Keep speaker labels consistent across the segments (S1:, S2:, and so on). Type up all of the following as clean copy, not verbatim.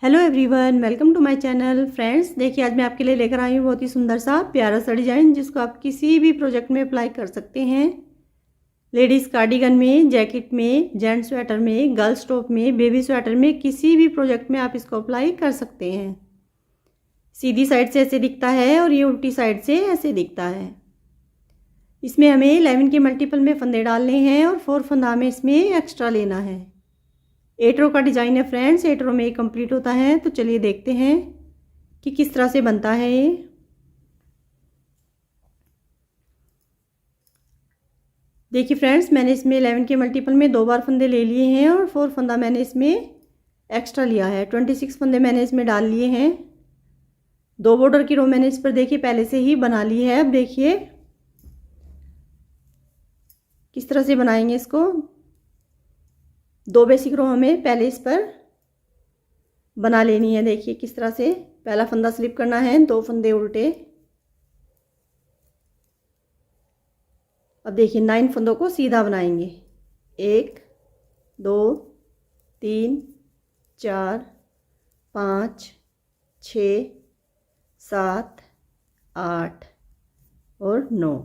S1: Hello everyone, welcome to my channel. Friends, देखिए आज मैं आपके लिए लेकर आई हूँ बहुत ही सुंदर सा प्यारा सा डिज़ाइन जिसको आप किसी भी प्रोजेक्ट में अप्लाई कर सकते हैं। लेडीज़ कार्डिगन में, जैकेट में, जेंट्स स्वेटर में, गर्ल्स टॉप में, बेबी स्वेटर में, किसी भी प्रोजेक्ट में आप इसको अप्लाई कर सकते हैं। सीधी साइड से ऐसे दिखता है और ये उल्टी साइड से ऐसे दिखता है। इसमें हमें 11 के मल्टीपल में फंदे डालने हैं और 4 फंदा हमें इसमें एक्स्ट्रा लेना है। 8 रो का डिज़ाइन है फ्रेंड्स, 8 रो में ये कंप्लीट होता है। तो चलिए देखते हैं कि किस तरह से बनता है ये। देखिए फ्रेंड्स, मैंने इसमें 11 के मल्टीपल में 2 बार फंदे ले लिए हैं और 4 फंदा मैंने इसमें एक्स्ट्रा लिया है। 26 फंदे मैंने इसमें डाल लिए हैं। 2 बॉर्डर की रो मैंने इस पर देखिए पहले से ही बना ली है। अब देखिए किस तरह से बनाएंगे इसको। 2 बेसिक रो हमें पहले इस पर बना लेनी है। देखिए किस तरह से पहला फंदा स्लिप करना है, 2 फंदे उल्टे। अब देखिए 9 फंदों को सीधा बनाएंगे। 1 2 3 4 5 6 7 8 और 9।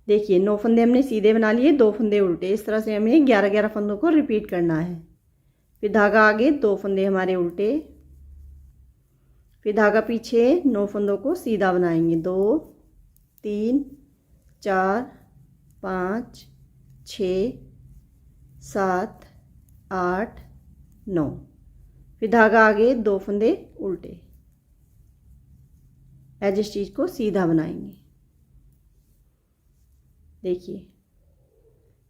S1: देखिए 9 फंदे हमने सीधे बना लिए, 2 फंदे उल्टे। इस तरह से हमें 11 फंदों को रिपीट करना है। फिर धागा आगे, 2 फंदे हमारे उल्टे, फिर धागा पीछे, 9 फंदों को सीधा बनाएंगे। 2 3 4 5 6 7 8 9। फिर धागा आगे, 2 फंदे उल्टे, एज स्टिच को सीधा बनाएंगे। देखिए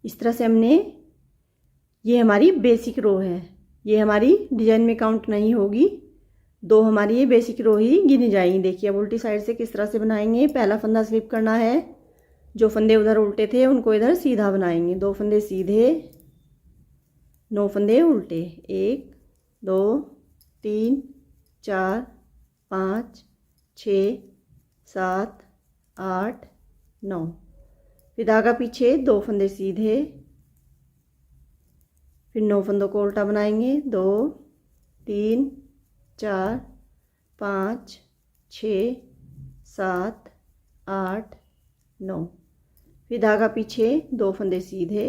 S1: इस तरह से हमने, ये हमारी बेसिक रो है, ये हमारी डिजाइन में काउंट नहीं होगी। 2 हमारी ये बेसिक रो ही गिनी जाएंगी। देखिए अब उल्टी साइड से किस तरह से बनाएंगे। पहला फंदा स्लिप करना है, जो फंदे उधर उल्टे थे उनको इधर सीधा बनाएंगे। 2 फंदे सीधे, 9 फंदे उल्टे। 1 2 3 4 5 6 7 8 9। फिर धागा पीछे, 2 फंदे सीधे, फिर 9 फंदों को उल्टा बनाएंगे। 2 3 4 5 6 7 8 9। फिर धागा पीछे, 2 फंदे सीधे,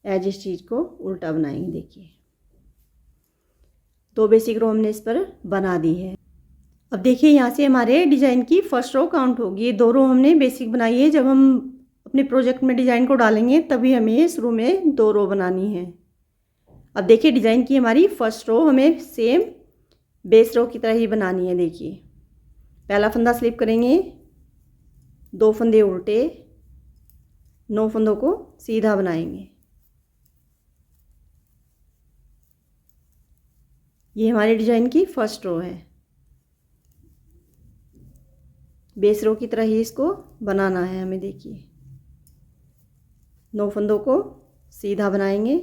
S1: एज स्टिच को उल्टा बनाएंगे। देखिए 2 बेसिक रो हमने इस पर बना दी है। अब देखिए यहाँ से हमारे डिज़ाइन की फर्स्ट रो काउंट होगी। 2 रो हमने बेसिक बनाई है। जब हम अपने प्रोजेक्ट में डिज़ाइन को डालेंगे तभी हमें इस रो में 2 रो बनानी है। अब देखिए डिज़ाइन की हमारी फर्स्ट रो हमें सेम बेस रो की तरह ही बनानी है। देखिए पहला फंदा स्लिप करेंगे, 2 फंदे उल्टे, 9 फंदों को सीधा बनाएंगे। ये हमारे डिज़ाइन की फर्स्ट रो है। बेस रो की तरह ही इसको बनाना है हमें। देखिए 9 फंदों को सीधा बनाएंगे,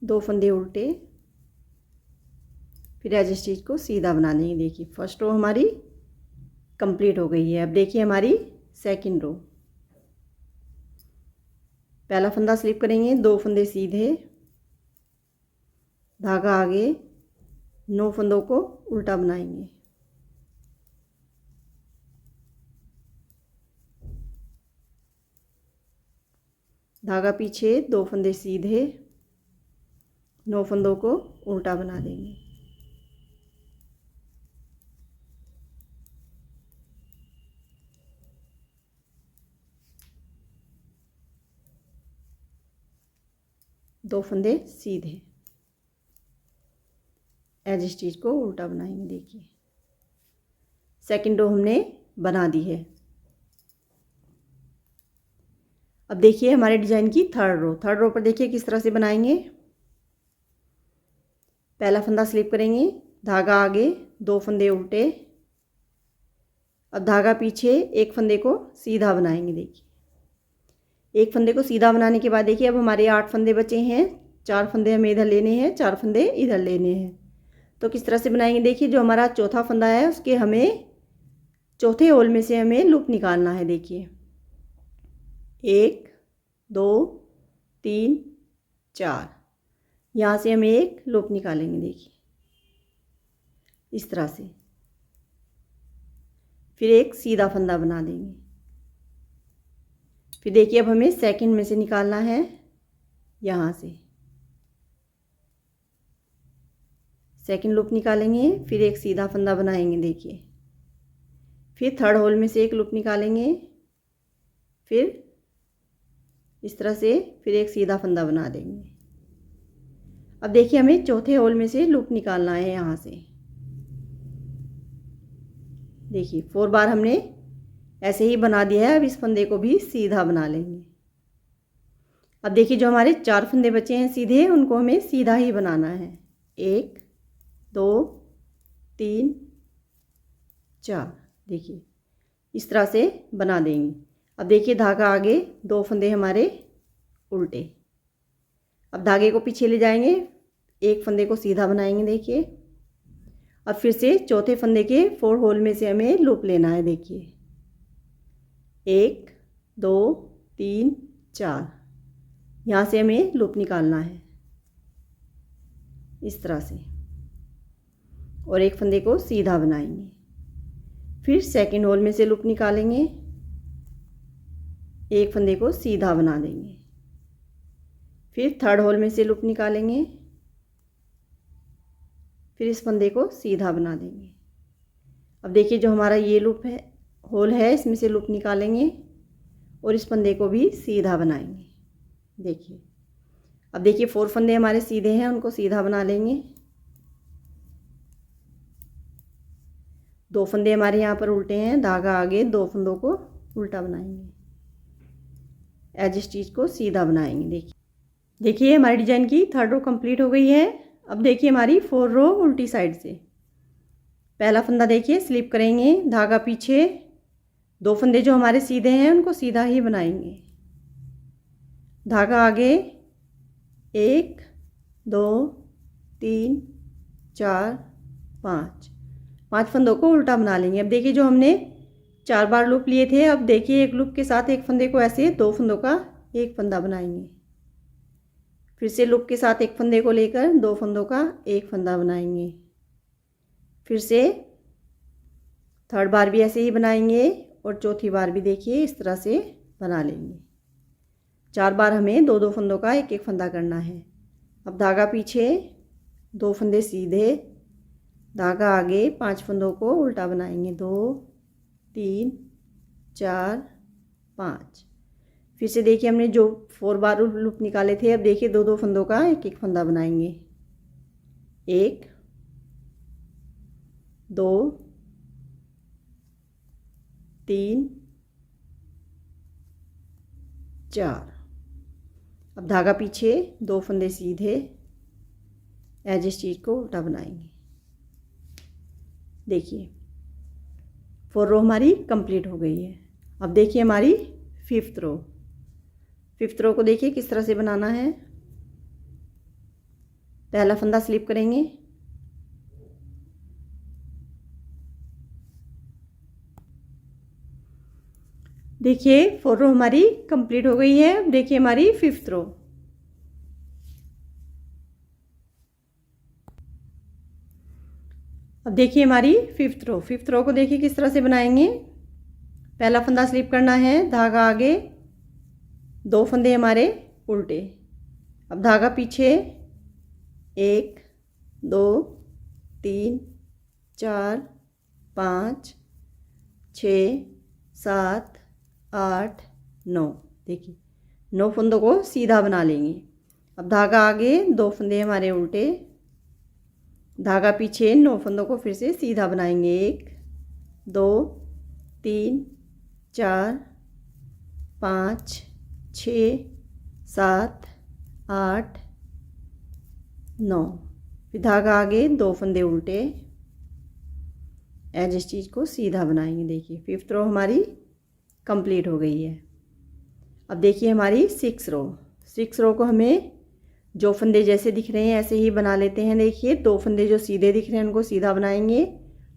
S1: दो फंदे उल्टे, फिर एज स्टिच को सीधा बना देंगे। देखिए फर्स्ट रो हमारी कंप्लीट हो गई है। अब देखिए हमारी सेकंड रो। पहला फंदा स्लिप करेंगे, 2 फंदे सीधे, धागा आगे, 9 फंदों को उल्टा बनाएंगे। धागा पीछे, 2 फंदे सीधे, 9 फंदों को उल्टा बना देंगे। दो फंदे सीधे, एज स्टिच को उल्टा बनाएंगे। देखिए सेकंड रो हमने बना दी है। अब देखिए हमारे डिज़ाइन की थर्ड रो। थर्ड रो पर देखिए किस तरह से बनाएंगे। पहला फंदा स्लिप करेंगे, धागा आगे, 2 फंदे उल्टे, अब धागा पीछे, 1 फंदे को सीधा बनाएंगे। देखिए 1 फंदे को सीधा बनाने के बाद देखिए अब हमारे 8 फंदे बचे हैं। 4 फंदे हमें इधर लेने हैं, 4 फंदे इधर लेने हैं। तो किस तरह से बनाएंगे। देखिए जो हमारा चौथा फंदा है उसके हमें चौथे होल में से हमें लूप निकालना है। देखिए 1 2 3 4। यहाँ से हम एक लूप निकालेंगे, देखिए इस तरह से। फिर एक सीधा फंदा बना देंगे। फिर देखिए अब हमें सेकंड में से निकालना है, यहाँ से सेकंड लूप निकालेंगे, फिर एक सीधा फंदा बनाएंगे, देखिए। फिर थर्ड होल में से एक लूप निकालेंगे, फिर इस तरह से, फिर एक सीधा फंदा बना देंगे। अब देखिए हमें चौथे होल में से लूप निकालना है, यहाँ से देखिए 4 बार हमने ऐसे ही बना दिया है। अब इस फंदे को भी सीधा बना लेंगे। अब देखिए जो हमारे 4 फंदे बचे हैं सीधे, उनको हमें सीधा ही बनाना है। 1 2 3 4, देखिए इस तरह से बना देंगे। अब देखिए धागा आगे, 2 फंदे हमारे उल्टे। अब धागे को पीछे ले जाएंगे, एक फंदे को सीधा बनाएंगे, देखिए। अब फिर से चौथे फंदे के 4 होल में से हमें लूप लेना है, देखिए 1 2 3 4। यहाँ से हमें लूप निकालना है इस तरह से, और एक फंदे को सीधा बनाएंगे। फिर सेकंड होल में से लूप निकालेंगे, एक फंदे को सीधा बना देंगे। फिर थर्ड होल में से लूप निकालेंगे, फिर इस फंदे को सीधा बना देंगे। अब देखिए जो हमारा ये लूप है, होल है, इसमें से लूप निकालेंगे और इस फंदे को भी सीधा बनाएंगे, देखिए। अब देखिए 4 फंदे हमारे सीधे हैं, उनको सीधा बना लेंगे। 2 फंदे हमारे यहाँ पर उल्टे हैं, धागा आगे, 2 फंदों को उल्टा बनाएंगे, एज स्टिच को सीधा बनाएंगे। देखिए हमारी डिजाइन की 3rd रो कंप्लीट हो गई है। अब देखिए हमारी 4 रो उल्टी साइड से। पहला फंदा देखिए स्लिप करेंगे, धागा पीछे, 2 फंदे जो हमारे सीधे हैं उनको सीधा ही बनाएंगे, धागा आगे, 1 2 3 4 5 फंदों को उल्टा बना लेंगे। अब देखिए जो हमने 4 बार लूप लिए थे, अब देखिए एक लूप के साथ एक फंदे को ऐसे 2 फंदों का एक फंदा बनाएंगे। फिर से लूप के साथ एक फंदे को लेकर 2 फंदों का एक फंदा बनाएंगे। फिर से थर्ड बार भी ऐसे ही बनाएंगे और चौथी बार भी देखिए इस तरह से बना लेंगे। 4 बार हमें 2 फंदों का एक एक फंदा करना है। अब धागा पीछे, 2 फंदे सीधे, धागा आगे, 5 फंदों को उल्टा बनाएंगे, 2 3 4 5। फिर से देखिए हमने जो 4 बार लूप निकाले थे, अब देखिए 2 फंदों का एक एक फंदा बनाएंगे, 1 2 3 4। अब धागा पीछे, 2 फंदे सीधे, एज स्टिच को उल्टा बनाएंगे। देखिए 4 रो हमारी कंप्लीट हो गई है। अब देखिए हमारी 5th रो। 5th रो को देखिए किस तरह से बनाना है। पहला फंदा स्लिप करेंगे, देखिए 4 रो हमारी कंप्लीट हो गई है। अब देखिए हमारी 5th रो। अब देखिए हमारी 5th रो। 5th रो को देखिए किस तरह से बनाएंगे। पहला फंदा स्लिप करना है, धागा आगे, 2 फंदे हमारे उल्टे। अब धागा पीछे, 1 2 3 4 5 6 7 8 9। देखिए 9 फंदों को सीधा बना लेंगे। अब धागा आगे, 2 फंदे हमारे उल्टे, धागा पीछे, 9 फंदों को फिर से सीधा बनाएंगे, 1 2 3 4 5 6 7 8 9। फिर धागा आगे, 2 फंदे उल्टे, एज स्टिच को सीधा बनाएंगे। देखिए 5th रो हमारी कंप्लीट हो गई है। अब देखिए हमारी 6 रो। 6 रो को हमें जो फंदे जैसे दिख रहे हैं ऐसे ही बना लेते हैं। देखिए 2 फंदे जो सीधे दिख रहे हैं उनको सीधा बनाएंगे,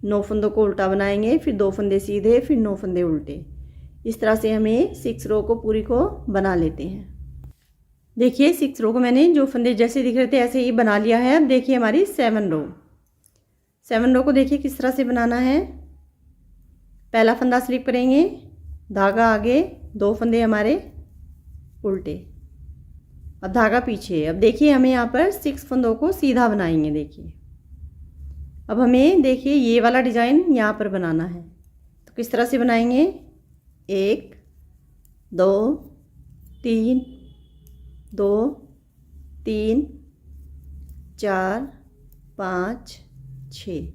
S1: 9 फंदों को उल्टा बनाएंगे, फिर 2 फंदे सीधे, फिर 9 फंदे उल्टे। इस तरह से हमें 6 रो को पूरी को बना लेते हैं। देखिए 6 रो को मैंने जो फंदे जैसे दिख रहे थे ऐसे ही बना लिया है। अब देखिए हमारी 7 रो, 7 रो को देखिए किस तरह से बनाना है। पहला फंदा स्लिप करेंगे, धागा आगे, 2 फंदे हमारे उल्टे, अब धागा पीछे। अब देखिए हमें यहाँ पर 6 फंदों को सीधा बनाएंगे। देखिए अब हमें देखिए ये वाला डिज़ाइन यहाँ पर बनाना है, तो किस तरह से बनाएंगे। 1 2 3 2 3 4 5 6।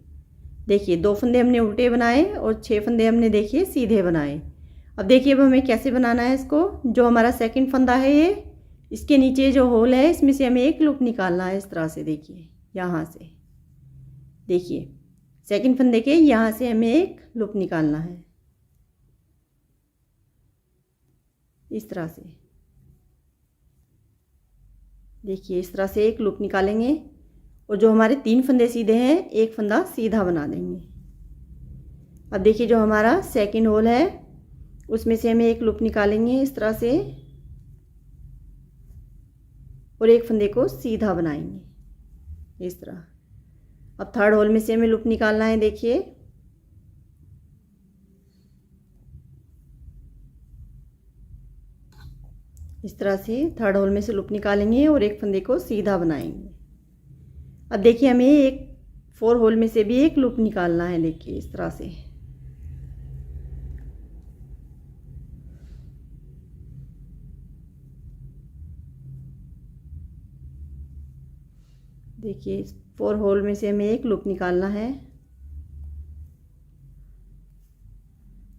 S1: देखिए 2 फंदे हमने उल्टे बनाए और 6 फंदे हमने देखिए सीधे बनाए। अब देखिए अब हमें कैसे बनाना है इसको। जो हमारा सेकंड फंदा है ये, इसके नीचे जो होल है इसमें से हमें एक लूप निकालना है। इस तरह से देखिए यहाँ से, देखिए सेकंड फंदे के यहाँ से हमें एक लूप निकालना है इस तरह से। देखिए इस तरह से एक लूप निकालेंगे और जो हमारे 3 फंदे सीधे हैं एक फंदा सीधा बना देंगे। अब देखिए जो हमारा सेकंड होल है उसमें से हमें एक लूप निकालेंगे इस तरह से और एक फंदे को सीधा बनाएंगे इस तरह। अब थर्ड होल में से हमें लूप निकालना है। देखिए इस तरह से थर्ड होल में से लूप निकालेंगे और एक फंदे को सीधा बनाएंगे। अब देखिए हमें एक 4 होल में से भी एक लूप निकालना है। देखिए इस तरह से, देखिए 4 होल में से हमें एक लूप निकालना है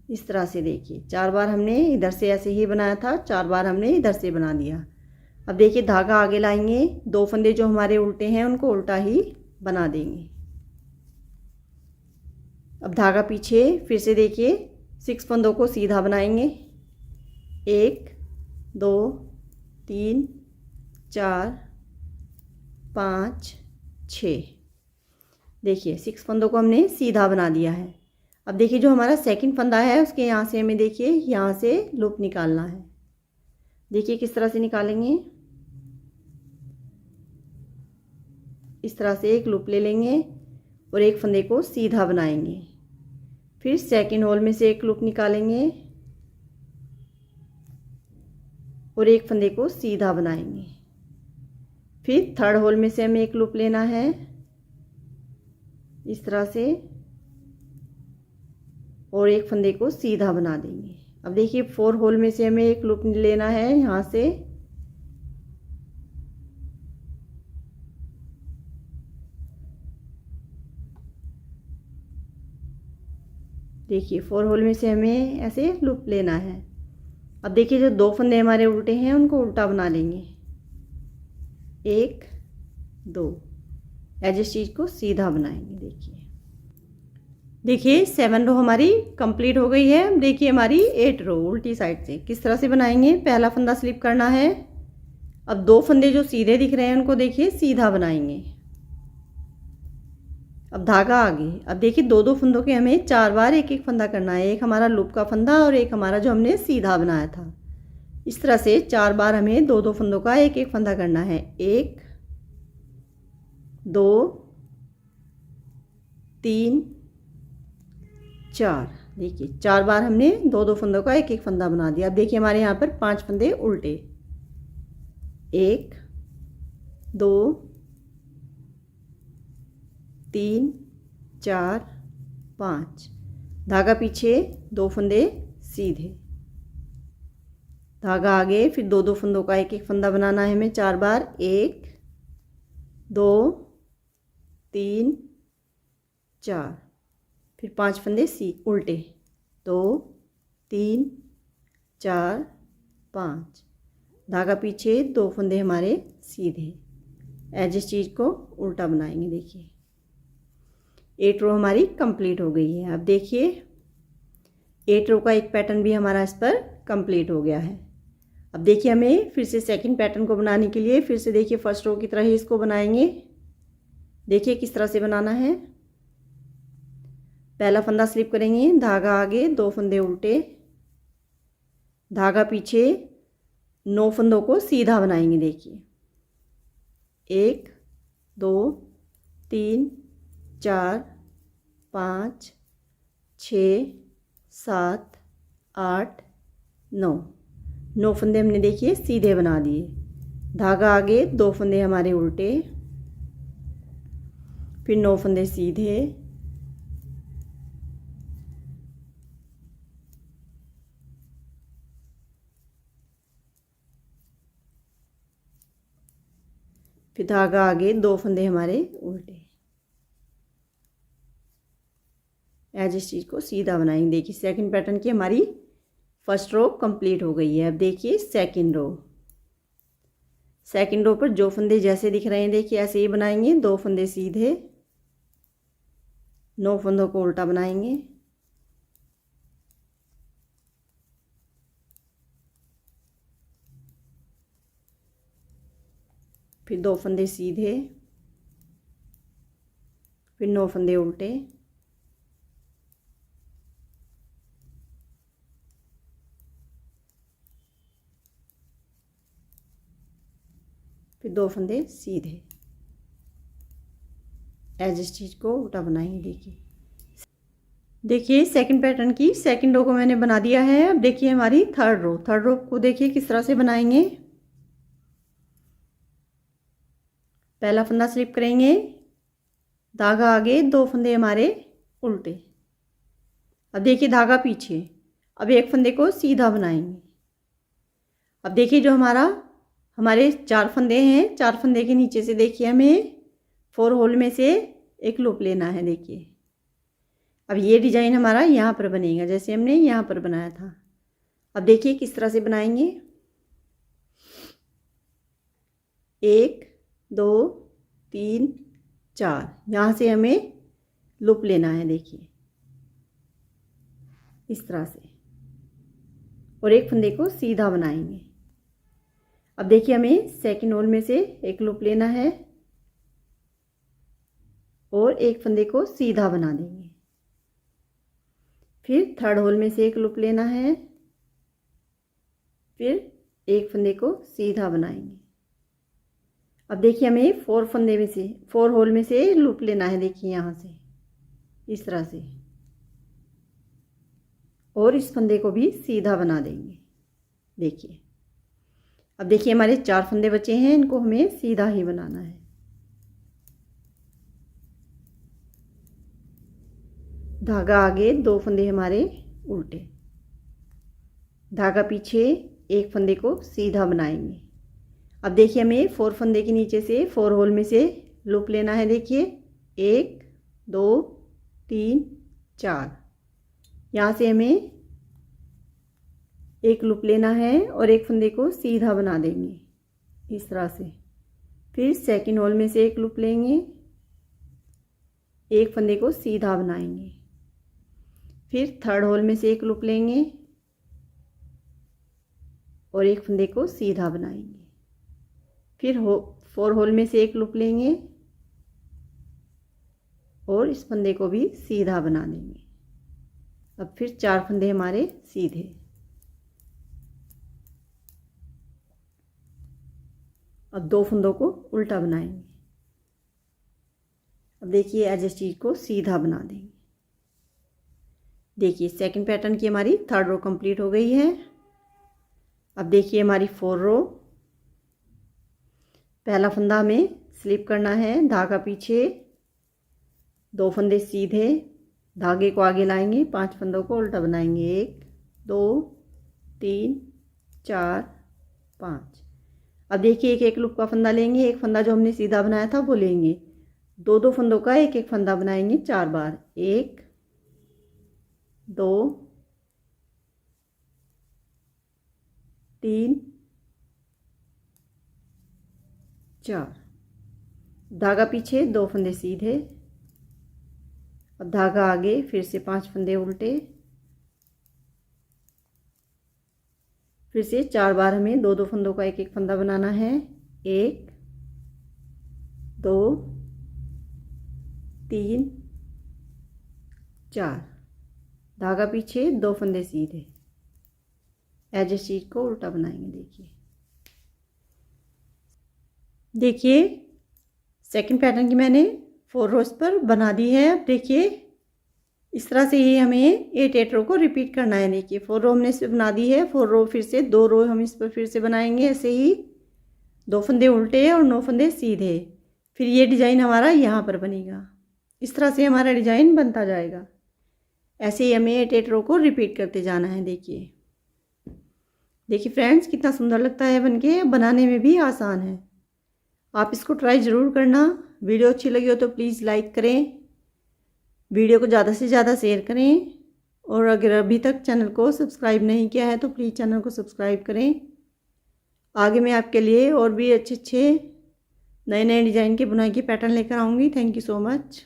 S1: इस तरह से। देखिए 4 बार हमने इधर से ऐसे ही बनाया था, 4 बार हमने इधर से बना दिया। अब देखिए धागा आगे लाएंगे, 2 फंदे जो हमारे उल्टे हैं उनको उल्टा ही बना देंगे। अब धागा पीछे, फिर से देखिए 6 फंदों को सीधा बनाएंगे। 1 2 3 4 5 6। देखिए 6 फंदों को हमने सीधा बना दिया है। अब देखिए जो हमारा सेकंड फंदा है उसके यहाँ से हमें देखिए यहाँ से लूप निकालना है। देखिए किस तरह से निकालेंगे। इस तरह से एक लूप ले लेंगे और एक फंदे को सीधा बनाएंगे। फिर सेकंड होल में से एक लूप निकालेंगे और एक फंदे को सीधा बनाएंगे। फिर थर्ड होल में से हमें एक लूप लेना है इस तरह से और एक फंदे को सीधा बना देंगे। अब देखिए 4 होल में से हमें एक लूप लेना है यहाँ से। देखिए 4 होल में से हमें ऐसे लूप लेना है। अब देखिए जो 2 फंदे हमारे उल्टे हैं उनको उल्टा बना लेंगे। 1 2 ऐसे चीज़ को सीधा बनाएंगे। देखिए 7 रो हमारी कंप्लीट हो गई है। देखिए हमारी 8 रो उल्टी साइड से किस तरह से बनाएंगे। पहला फंदा स्लिप करना है। अब 2 फंदे जो सीधे दिख रहे हैं उनको देखिए सीधा बनाएंगे। अब धागा आगे। अब देखिए 2 फंदों के हमें 4 बार एक एक फंदा करना है। एक हमारा लूप का फंदा और एक हमारा जो हमने सीधा बनाया था। इस तरह से 4 बार हमें 2 फंदों का एक एक फंदा करना है। 1 2 3 4। देखिए 4 बार हमने 2 फंदों का एक एक फंदा बना दिया। अब देखिए हमारे यहाँ पर 5 फंदे उल्टे। 1 2 3 4 5। धागा पीछे, 2 फंदे सीधे, धागा आगे। फिर 2 फंदों का एक एक फंदा बनाना है हमें 4 बार। 1 2 3 4। फिर 5 फंदे उल्टे। 2 3 4 5। धागा पीछे, 2 फंदे हमारे सीधे। ऐसे चीज़ को उल्टा बनाएंगे। देखिए 8 रो हमारी कंप्लीट हो गई है। अब देखिए 8 रो का एक पैटर्न भी हमारा इस पर कंप्लीट हो गया है। अब देखिए हमें फिर से सेकंड पैटर्न को बनाने के लिए फिर से देखिए फर्स्ट रो की तरह ही इसको बनाएंगे। देखिए किस तरह से बनाना है। पहला फंदा स्लिप करेंगे, धागा आगे, 2 फंदे उल्टे, धागा पीछे, 9 फंदों को सीधा बनाएंगे। देखिए 1 2 3 4 5 6 7 8 9 फंदे हमने देखिए सीधे बना दिए। धागा आगे, 2 फंदे हमारे उल्टे, फिर 9 फंदे सीधे, फिर धागा आगे, 2 फंदे हमारे उल्टे। एज इस चीज़ को सीधा बनाएंगे। देखिए सेकंड पैटर्न की हमारी फर्स्ट रो कंप्लीट हो गई है। अब देखिए सेकंड रो। सेकंड रो पर जो फंदे जैसे दिख रहे हैं देखिए ऐसे ही बनाएंगे। 2 फंदे सीधे, 9 फंदों को उल्टा बनाएंगे, फिर 2 फंदे सीधे, फिर 9 फंदे उल्टे, फिर 2 फंदे सीधे। एज इस चीज़ को उल्टा बनाएंगे। देखिए सेकंड पैटर्न की सेकंड रो को मैंने बना दिया है। अब देखिए हमारी थर्ड रो। थर्ड रो को देखिए किस तरह से बनाएंगे। पहला फंदा स्लिप करेंगे, धागा आगे, 2 फंदे हमारे उल्टे। अब देखिए धागा पीछे। अब एक फंदे को सीधा बनाएंगे। अब देखिए जो हमारे 4 फंदे हैं, 4 फंदे के नीचे से देखिए हमें 4 होल में से एक लूप लेना है। देखिए अब ये डिजाइन हमारा यहाँ पर बनेगा जैसे हमने यहाँ पर बनाया था। अब देखिए किस तरह से बनाएंगे। 1 2 3 4 यहाँ से हमें लूप लेना है। देखिए इस तरह से, और एक फंदे को सीधा बनाएंगे। अब देखिए हमें सेकंड होल में से एक लूप लेना है और एक फंदे को सीधा बना देंगे। फिर थर्ड होल में से एक लूप लेना है, फिर एक फंदे को सीधा बनाएंगे। अब देखिए हमें 4 होल में से लूप लेना है। देखिए यहाँ से इस तरह से, और इस फंदे को भी सीधा बना देंगे। देखिए अब देखिए हमारे 4 फंदे बचे हैं, इनको हमें सीधा ही बनाना है। धागा आगे, 2 फंदे हमारे उल्टे, धागा पीछे, एक फंदे को सीधा बनाएंगे। अब देखिए हमें 4 फंदे के नीचे से 4 होल में से लूप लेना है। देखिए 1 2 3 4 यहाँ से हमें एक लूप लेना है और एक फंदे को सीधा बना देंगे इस तरह से। फिर सेकंड होल में से एक लूप लेंगे, एक फंदे को सीधा बनाएंगे। फिर थर्ड होल में से एक लूप लेंगे और एक फंदे को सीधा बनाएंगे। फिर 4 होल में से एक लूप लेंगे और इस फंदे को भी सीधा बना देंगे। अब फिर 4 फंदे हमारे सीधे। अब 2 फंदों को उल्टा बनाएंगे। अब देखिए एज इस चीज़ को सीधा बना देंगे। देखिए सेकंड पैटर्न की हमारी थर्ड रो कंप्लीट हो गई है। अब देखिए हमारी 4 रो। पहला फंदा हमें स्लिप करना है, धागा पीछे, 2 फंदे सीधे, धागे को आगे लाएंगे, 5 फंदों को उल्टा बनाएंगे। 1 2 3 4 5। अब देखिए एक एक लूप का फंदा लेंगे, एक फंदा जो हमने सीधा बनाया था वो लेंगे, 2 फंदों का एक एक फंदा बनाएंगे 4 बार। 1 2 3 4। धागा पीछे, 2 फंदे सीधे, अब धागा आगे, फिर से 5 फंदे उल्टे, फिर से 4 बार हमें 2 फंदों का एक एक फंदा बनाना है। 1 2 3 4। धागा पीछे, 2 फंदे सीधे। एज चीज को उल्टा बनाएंगे। देखिए सेकंड पैटर्न की मैंने 4 रोज पर बना दी है। अब देखिए इस तरह से ही हमें 8 रो को रिपीट करना है। देखिए 4 रो हमने इसमें बना दी है, 4 रो फिर से 2 रो हम इस पर फिर से बनाएंगे। ऐसे ही 2 फंदे उल्टे और 9 फंदे सीधे। फिर ये डिज़ाइन हमारा यहाँ पर बनेगा। इस तरह से हमारा डिज़ाइन बनता जाएगा। ऐसे ही हमें 8 रो को रिपीट करते जाना है। देखिए फ्रेंड्स कितना सुंदर लगता है बनके, बनाने में भी आसान है। आप इसको ट्राई ज़रूर करना। वीडियो अच्छी लगी हो तो प्लीज़ लाइक करें, वीडियो को ज़्यादा से ज़्यादा शेयर करें, और अगर अभी तक चैनल को सब्सक्राइब नहीं किया है तो प्लीज़ चैनल को सब्सक्राइब करें। आगे मैं आपके लिए और भी अच्छे अच्छे नए नए डिज़ाइन के बुनाई के पैटर्न लेकर आऊँगी। Thank you so much.